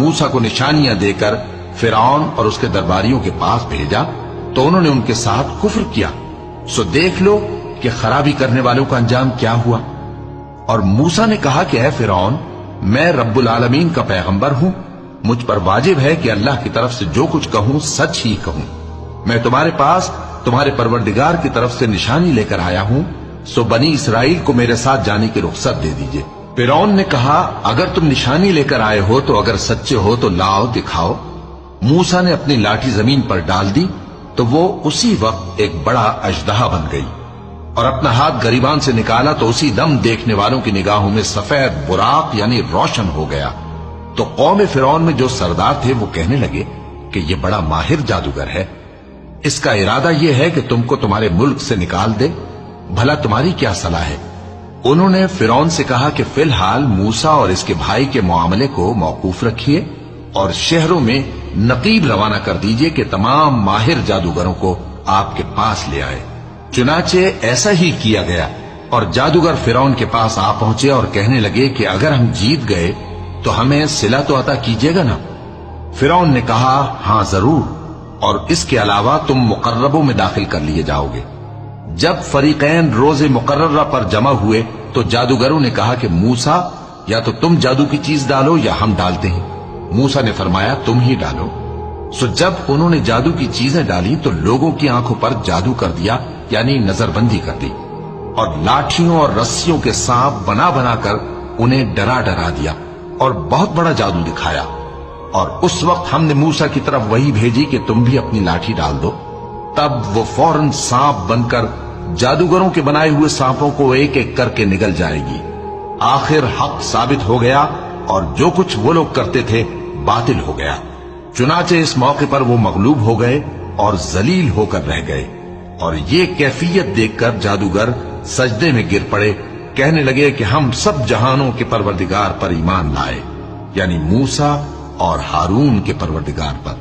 موسیٰ کو نشانیاں دے کر فرعون اور اس کے درباریوں کے پاس بھیجا تو انہوں نے ان کے ساتھ کفر کیا، سو دیکھ لو کہ خرابی کرنے والوں کا انجام کیا ہوا۔ اور موسیٰ نے کہا کہ اے فرعون، میں رب العالمین کا پیغمبر ہوں، مجھ پر واجب ہے کہ اللہ کی طرف سے جو کچھ کہوں سچ ہی کہوں۔ میں تمہارے پاس تمہارے پروردگار کی طرف سے نشانی لے کر آیا ہوں، سو بنی اسرائیل کو میرے ساتھ جانے کی رخصت دے دیجئے۔ فرعون نے کہا اگر تم نشانی لے کر آئے ہو تو اگر سچے ہو تو لاؤ دکھاؤ۔ موسیٰ نے اپنی لاٹھی زمین پر ڈال دی تو وہ اسی وقت ایک بڑا اژدہا بن گئی، اور اپنا ہاتھ گریبان سے نکالا تو اسی دم دیکھنے والوں کی نگاہوں میں سفید براق یعنی روشن ہو گیا۔ تو قوم فرعون میں جو سردار تھے وہ کہنے لگے کہ یہ بڑا ماہر جادوگر ہے، اس کا ارادہ یہ ہے کہ تم کو تمہارے ملک سے نکال دے، بھلا تمہاری کیا صلاح ہے؟ انہوں نے فرعون سے کہا کہ فی الحال موسیٰ اور اس کے بھائی کے معاملے کو موقوف رکھیے اور شہروں میں نقیب روانہ کر دیجئے کہ تمام ماہر جادوگروں کو آپ کے پاس لے آئے۔ چنانچہ ایسا ہی کیا گیا، اور جادوگر فرعون کے پاس آ پہنچے اور کہنے لگے کہ اگر ہم جیت گئے تو ہمیں صلہ تو عطا کیجیے گا نا؟ فرعون نے کہا ہاں ضرور، اور اس کے علاوہ تم مقربوں میں داخل کر لیے جاؤ گے۔ جب فریقین روز مقررہ پر جمع ہوئے تو جادوگروں نے کہا کہ موسیٰ یا تو تم جادو کی چیز ڈالو یا ہم ڈالتے ہیں۔ موسیٰ نے فرمایا تم ہی ڈالو۔ سو جب انہوں نے جادو کی چیزیں ڈالی تو لوگوں کی آنکھوں پر جادو کر دیا یعنی نظر بندی کر دی، اور لاٹھیوں اور رسیوں کے سانپ بنا بنا کر انہیں ڈرا ڈرا دیا اور بہت بڑا جادو دکھایا۔ اور اس وقت ہم نے موسیٰ کی طرف وہی بھیجی کہ تم بھی اپنی لاٹھی ڈال دو، تب وہ فوراً سانپ بن کر جادوگروں کے بنائے ہوئے سانپوں کو ایک ایک کر کے نگل جائے گی۔ آخر حق ثابت ہو گیا اور جو کچھ وہ لوگ کرتے تھے باطل ہو گیا۔ چنانچہ اس موقع پر وہ مغلوب ہو گئے اور ذلیل ہو کر رہ گئے، اور یہ کیفیت دیکھ کر جادوگر سجدے میں گر پڑے، کہنے لگے کہ ہم سب جہانوں کے پروردگار پر ایمان لائے، یعنی موسیٰ اور ہارون کے پروردگار پر۔